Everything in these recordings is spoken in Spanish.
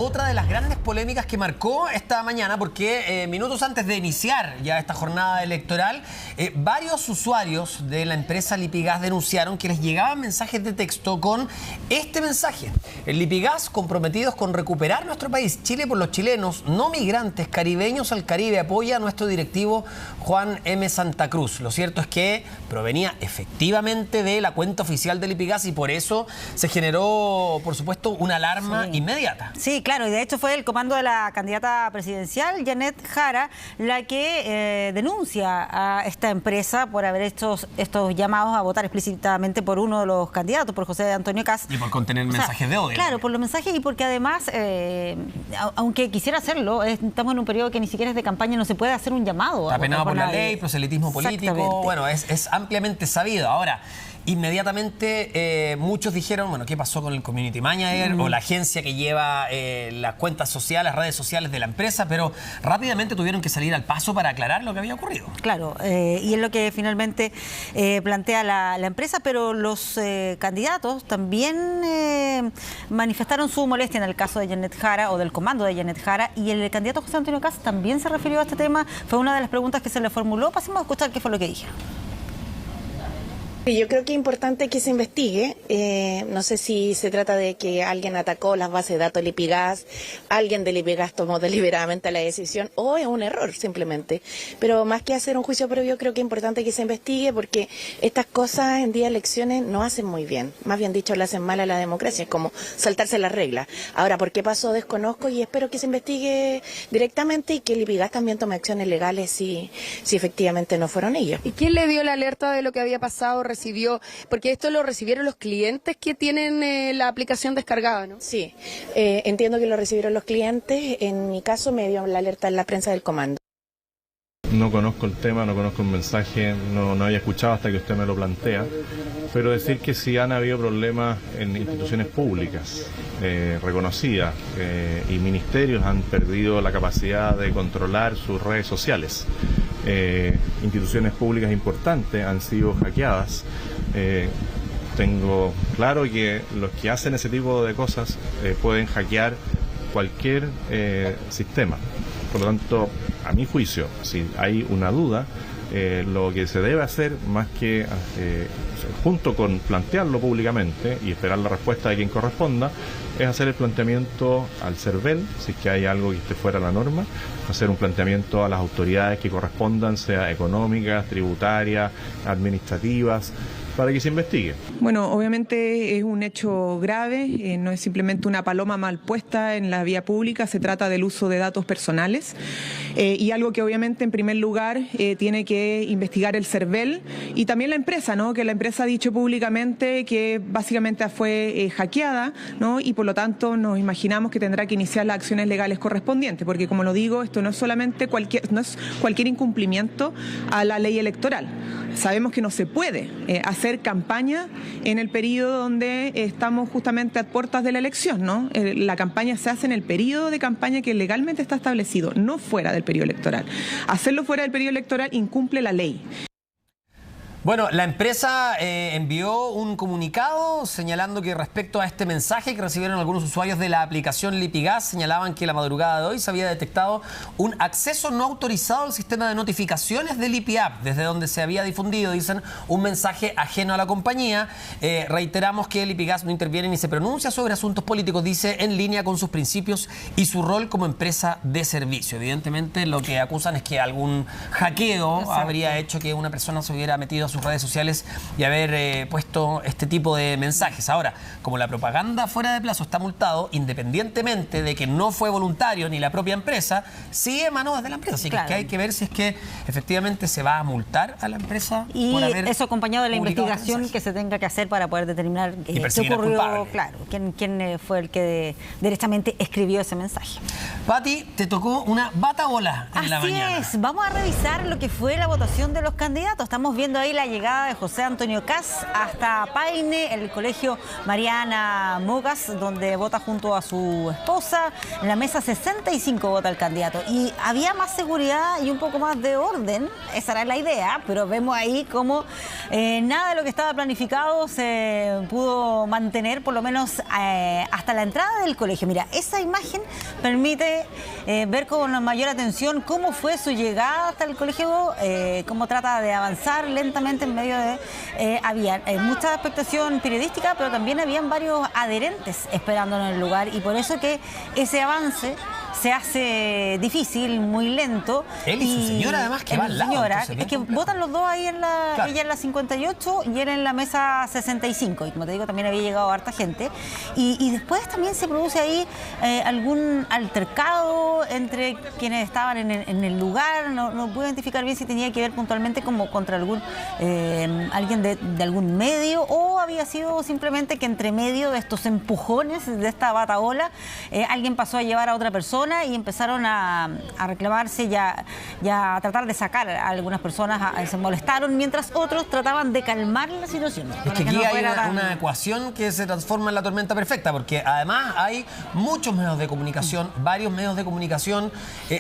Otra de las grandes polémicas que marcó esta mañana, porque minutos antes de iniciar ya esta jornada electoral, varios usuarios de la empresa Lipigas denunciaron que les llegaban mensajes de texto con este mensaje: el Lipigas, comprometidos con recuperar nuestro país, Chile por los chilenos, no migrantes, caribeños al Caribe, apoya a nuestro directivo Juan M. Santa Cruz. Lo cierto es que provenía efectivamente de la cuenta oficial de Lipigas y por eso se generó, por supuesto, una alarma inmediata. Sí, claro, y de hecho fue el comando de la candidata presidencial, Janet Jara, la que denuncia a esta empresa por haber hecho estos llamados a votar explícitamente por uno de los candidatos, por José Antonio Kast. Y por contener mensajes de odio. Claro, por los mensajes y porque además, aunque quisiera hacerlo, estamos en un periodo que ni siquiera es de campaña, no se puede hacer un llamado. Está penado por la ley, proselitismo político, bueno, es ampliamente sabido. Ahora, inmediatamente muchos dijeron, bueno, ¿qué pasó con el Community Manager o la agencia que lleva las cuentas sociales, las redes sociales de la empresa? Pero rápidamente tuvieron que salir al paso para aclarar lo que había ocurrido. Claro, y es lo que finalmente plantea la empresa, pero los candidatos también manifestaron su molestia en el caso de Janet Jara o del comando de Janet Jara, y el candidato José Antonio Kast también se refirió a este tema. Fue una de las preguntas que se le formuló. Pasemos a escuchar qué fue lo que dijeron. Yo creo que es importante que se investigue. No sé si se trata de que alguien atacó las bases de datos de Lipigas, alguien de Lipigas tomó deliberadamente la decisión, o es un error simplemente. Pero más que hacer un juicio previo, creo que es importante que se investigue, porque estas cosas en día de elecciones no hacen muy bien. Más bien dicho, le hacen mal a la democracia, es como saltarse las reglas. Ahora, ¿por qué pasó? Desconozco y espero que se investigue directamente y que Lipigas también tome acciones legales si efectivamente no fueron ellos. ¿Y quién le dio la alerta de lo que había pasado? Recibió, porque esto lo recibieron los clientes que tienen la aplicación descargada, ¿no? Sí, entiendo que lo recibieron los clientes. En mi caso me dio la alerta en la prensa del comando. No conozco el tema, no conozco el mensaje, no había escuchado hasta que usted me lo plantea, pero decir que sí han habido problemas en instituciones públicas reconocidas y ministerios han perdido la capacidad de controlar sus redes sociales. Instituciones públicas importantes han sido hackeadas. Tengo claro que los que hacen ese tipo de cosas pueden hackear cualquier sistema. Por lo tanto, a mi juicio, si hay una duda, lo que se debe hacer, más que junto con plantearlo públicamente y esperar la respuesta de quien corresponda, es hacer el planteamiento al CERVEL, si es que hay algo que esté fuera de la norma, hacer un planteamiento a las autoridades que correspondan, sea económicas, tributarias, administrativas, para que se investigue. Bueno, obviamente es un hecho grave, no es simplemente una paloma mal puesta en la vía pública, se trata del uso de datos personales y algo que obviamente en primer lugar tiene que investigar el CERVEL y también la empresa, ¿no? Que la empresa ha dicho públicamente que básicamente fue hackeada, ¿no? Y por lo tanto nos imaginamos que tendrá que iniciar las acciones legales correspondientes, porque como lo digo, esto no es solamente cualquier incumplimiento a la ley electoral. Sabemos que no se puede hacer campaña en el periodo donde estamos justamente a puertas de la elección, ¿no? La campaña se hace en el periodo de campaña que legalmente está establecido, no fuera del periodo electoral. Hacerlo fuera del periodo electoral incumple la ley. Bueno, la empresa envió un comunicado señalando que respecto a este mensaje que recibieron algunos usuarios de la aplicación Lipigas, señalaban que la madrugada de hoy se había detectado un acceso no autorizado al sistema de notificaciones del Lipiapp, desde donde se había difundido, dicen, un mensaje ajeno a la compañía. Reiteramos que Lipigas no interviene ni se pronuncia sobre asuntos políticos, dice, en línea con sus principios y su rol como empresa de servicio. Evidentemente, lo que acusan es que algún hackeo habría hecho que una persona se hubiera metido a sus redes sociales y haber puesto este tipo de mensajes. Ahora, como la propaganda fuera de plazo está multado, independientemente de que no fue voluntario ni la propia empresa, sí emanó desde la empresa. Así que hay que ver si es que efectivamente se va a multar a la empresa y por haber eso acompañado de la investigación mensaje que se tenga que hacer para poder determinar qué ocurrió, claro, quién fue el que directamente escribió ese mensaje. Pati, te tocó una batabola en la mañana. Así es, vamos a revisar lo que fue la votación de los candidatos. Estamos viendo ahí la llegada de José Antonio Kast hasta Paine, el colegio Mariana Mogas, donde vota junto a su esposa. En la mesa 65 vota el candidato. Y había más seguridad y un poco más de orden, esa era la idea, pero vemos ahí como nada de lo que estaba planificado se pudo mantener, por lo menos hasta la entrada del colegio. Mira, esa imagen permite ver con mayor atención cómo fue su llegada hasta el colegio, cómo trata de avanzar lentamente en medio de... había mucha expectación periodística, pero también habían varios adherentes esperando en el lugar, y por eso que ese avance se hace difícil, muy lento. Él y su señora, además, que va al lado. Es que votan los dos ahí en la... Claro. Ella en la 58 y él en la mesa 65. Y como te digo, también había llegado harta gente. Y después también se produce ahí algún altercado entre quienes estaban en el lugar. No puedo identificar bien si tenía que ver puntualmente como contra algún alguien de algún medio, o había sido simplemente que entre medio de estos empujones, de esta bataola, alguien pasó a llevar a otra persona y empezaron a reclamarse y a tratar de sacar a algunas personas, se molestaron, mientras otros trataban de calmar la situación. Es que aquí no hay una ecuación que se transforma en la tormenta perfecta, porque además hay muchos medios de comunicación, varios medios de comunicación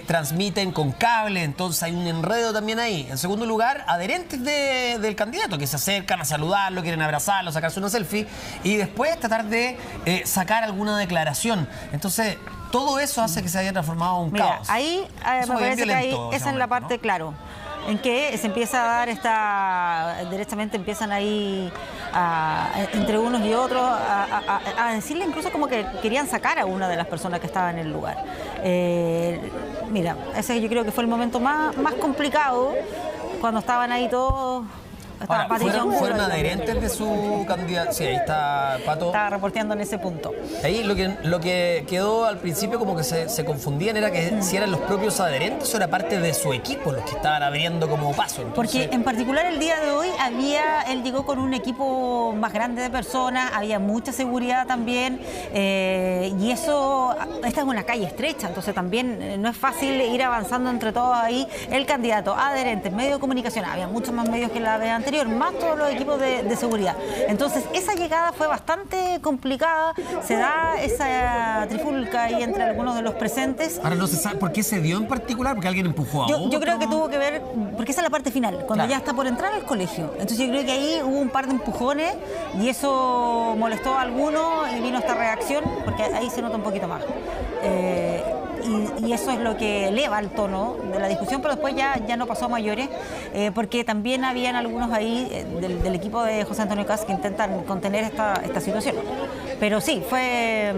transmiten con cable, entonces hay un enredo también ahí. En segundo lugar, adherentes del candidato que se acercan a saludarlo, quieren abrazarlo, sacarse una selfie y después tratar de sacar alguna declaración. Entonces, todo eso hace que se haya transformado en un caos. Ahí me parece que ahí esa es la parte, ¿no? Claro, en que se empieza a dar directamente empiezan ahí entre unos y otros a decirle incluso como que querían sacar a una de las personas que estaba en el lugar. Mira, ese yo creo que fue el momento más complicado, cuando estaban ahí todos. Ahora, ¿fueron adherentes de su candidato? Sí, ahí está Pato. Estaba reporteando en ese punto. Ahí lo que quedó al principio como que se confundían era que si eran los propios adherentes o era parte de su equipo los que estaban abriendo como paso. Entonces... Porque en particular el día de hoy él llegó con un equipo más grande de personas, había mucha seguridad también, y eso, esta es una calle estrecha, entonces también no es fácil ir avanzando entre todos ahí. El candidato, adherentes, medios de comunicación, había muchos más medios que la vez anterior, más todos los equipos de seguridad. Entonces esa llegada fue bastante complicada, se da esa trifulca ahí entre algunos de los presentes. Ahora no se sabe por qué se dio en particular, porque alguien empujó a otro. Yo creo que tuvo que ver, porque esa es la parte final, cuando ya está por entrar al colegio. Entonces yo creo que ahí hubo un par de empujones y eso molestó a algunos y vino esta reacción, porque ahí se nota un poquito más. Y eso es lo que eleva el tono de la discusión, pero después ya no pasó a mayores, porque también habían algunos ahí del equipo de José Antonio Kast que intentan contener esta situación. Pero sí, fue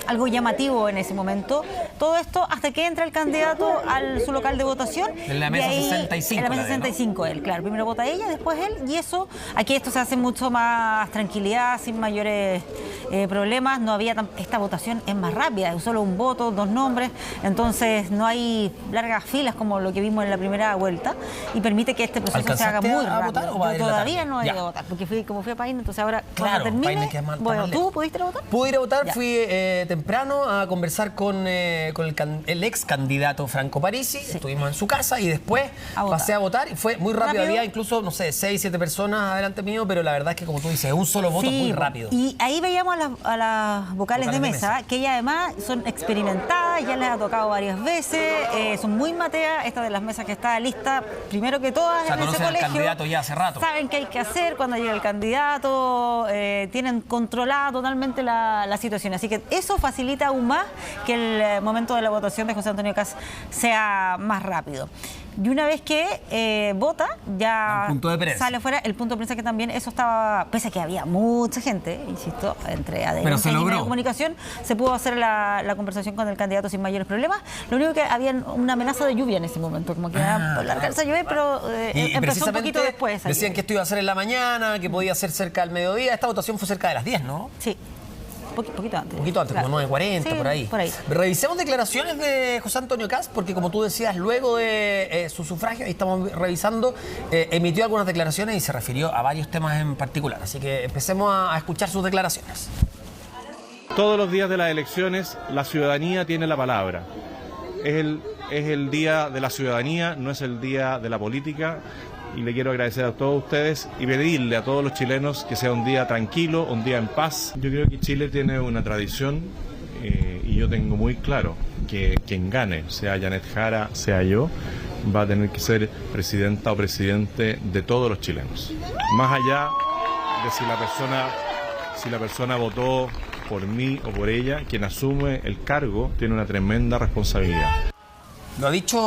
algo llamativo en ese momento. Todo esto hasta que entra el candidato a su local de votación. En la mesa 65. En la mesa 65, él, claro. Primero vota ella, después él, y eso, aquí esto se hace mucho más tranquilidad, sin mayores problemas. No había esta votación es más rápida, es solo un voto, 2 nombres, entonces no hay largas filas como lo que vimos en la primera vuelta y permite que este proceso se haga muy rápido. Yo todavía no he ido a votar, porque como fui a Paine, entonces ahora cuando termine, bueno, ¿tú pudiste ir a votar? Pude ir a votar, fui temprano a conversar con el ex candidato Franco Parisi, estuvimos en su casa y después pasé a votar y fue muy rápido. Había incluso, no sé, 6, 7 personas adelante mío, pero la verdad es que como tú dices, un solo voto muy rápido. Y ahí veíamos a las vocales de mesa, que ellas además son experimentadas, ya les ha tocado varias veces, son muy mateas. Esta de las mesas que está lista, primero que todas, en ese colegio, al candidato ya hace rato. Saben qué hay que hacer cuando llega el candidato, tienen controlada totalmente la situación. Así que eso facilita aún más que el momento de la votación de José Antonio Kast sea más rápido. Y una vez que vota, ya sale afuera el punto de prensa, que también eso estaba, pese a que había mucha gente, insisto, entre adherentes y medios de comunicación, se pudo hacer la conversación con el candidato sin mayores problemas. Lo único que había una amenaza de lluvia en ese momento, como que iba a largarse a llover, pero empezó un poquito después. Decían que esto iba a ser en la mañana, que podía ser cerca del mediodía. Esta votación fue cerca de las 10, ¿no? Sí. Poquito antes. Poquito antes, claro. Como 9:40, sí, por ahí. Revisemos declaraciones de José Antonio Kast, porque como tú decías, luego de su sufragio, ahí estamos revisando, emitió algunas declaraciones y se refirió a varios temas en particular. Así que empecemos a escuchar sus declaraciones. Todos los días de las elecciones, la ciudadanía tiene la palabra. Es el día de la ciudadanía, no es el día de la política. y le quiero agradecer a todos ustedes y pedirle a todos los chilenos que sea un día tranquilo, un día en paz. Yo creo que Chile tiene una tradición y yo tengo muy claro que quien gane, sea Janet Jara, sea yo, va a tener que ser presidenta o presidente de todos los chilenos. Más allá de si la persona votó por mí o por ella, quien asume el cargo tiene una tremenda responsabilidad. Lo ha dicho